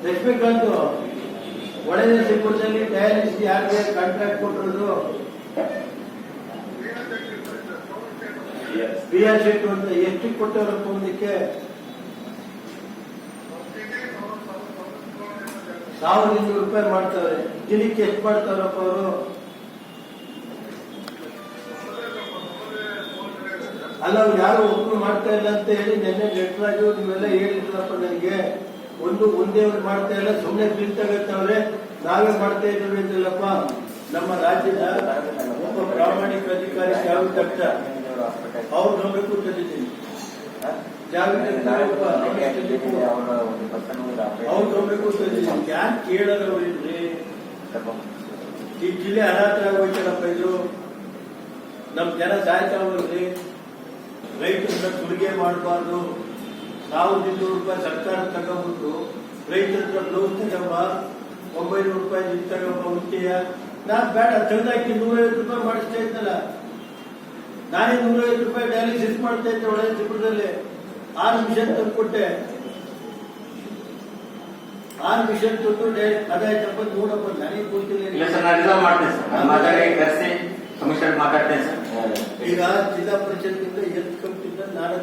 ಲಕ್ಷ್ಮೀಕಾಂತ್ ಒಳ್ಳೆಯ ಸಿಬ್ಬಂದಿ ಡಯಾಲಿಸಿಸ್ ಯಾರಿಗೆ ಕಾಂಟ್ರಾಕ್ಟ್ ಕೊಟ್ಟಿರೋದು? BR ಶೆಟ್ಟಿ ಅಂತ ಎಷ್ಟು ಕೊಟ್ಟವರಪ್ಪ ಒಂದಕ್ಕೆ? 1200 ರೂಪಾಯಿ ಮಾಡ್ತಾರೆ. ದಿನಕ್ಕೆ ಎಷ್ಟು ಮಾಡ್ತಾರಪ್ಪ ಅವರು? ಅಲ್ಲ, ಅವ್ರು ಯಾರು ಒಬ್ಬರು ಮಾಡ್ತಾ ಇಲ್ಲ ಅಂತ ಹೇಳಿ ನೆನ್ನೆ ಲೆಟರ್ ಆಗಿ ನೀವೆಲ್ಲ ಹೇಳಿದ್ರಪ್ಪ ನನಗೆ. ಒಂದೇ ಅವ್ರು ಮಾಡ್ತಾ ಇಲ್ಲ, ಸುಮ್ಮನೆ ಬಿಲ್ ತಗೋತಾವ್ರೆ, ನಾವೇ ಮಾಡ್ತಾ ಇದ್ದೀವಿ ಅಂದ್ರಲ್ಲಪ್ಪ. ನಮ್ಮ ರಾಜ್ಯದ ಒಬ್ಬ ಪ್ರಾಮಾಣಿಕ ಅಧಿಕಾರಿ ಜಾವೇದ್ ಅಖ್ತರ್ ಅವ್ರು ನೋಡಬೇಕು ತಂದಿದ್ದೀನಿ. ಅವ್ರು ನೋಡ್ಬೇಕು ತಂದಿದ್ದೀನಿ. ಯಾಕೆ ಕೇಳೋದ್ರಿ? ಈ ಜಿಲ್ಲೆ ಅನಾಥ ಆಗೋಯ್ತಲ್ಲಪ್ಪ. ಇದು ನಮ್ ಜನ ಸಾಯ್ತಾ ಹೋಗ್ರಿ. ರೈತರನ್ನ ತುಳಿಗೆ ಮಾಡಬಾರ್ದು. 1200 ರೂಪಾಯಿ ಸರ್ಕಾರ ತಗೊಂಡ್ಬಿಟ್ಟು ರೈತರ ಬ್ಲೌಸ್ ತಗೊಂಬ, 900 ರೂಪಾಯಿ ತಗೊಂಬ ಉಂಟೆಯ. ನಾನ್ ಬೇಡ, ತೆಗೆದಾಕಿ 150 ರೂಪಾಯಿ ಮಾಡಿಸ್ತಾ ಇದ್ದಲ್ಲ. ನಾನೇ 150 ರೂಪಾಯಿ ಡಯಾಲಿಸಿಸ್ ಮಾಡ್ತಾ ಇದ್ದೆ ಒಳ್ಳೆ ಚಿತ್ರದಲ್ಲಿ. 6 ಮಿಷನ್ ತಂದು ಕೊಟ್ಟೆ. 6 ಮಿಷನ್ ತಂದು ಅದಾಯ್ತಪ್ಪ. ನೋಡಪ್ಪ, ನನಗೆ ಗೊತ್ತಿಲ್ಲ. ಈಗ ಜಿಲ್ಲಾ ಪರಿಷತ್ನಿಂದ ಹೆಲ್ತ್ ಕಂಪ್ನಿಯಿಂದ 4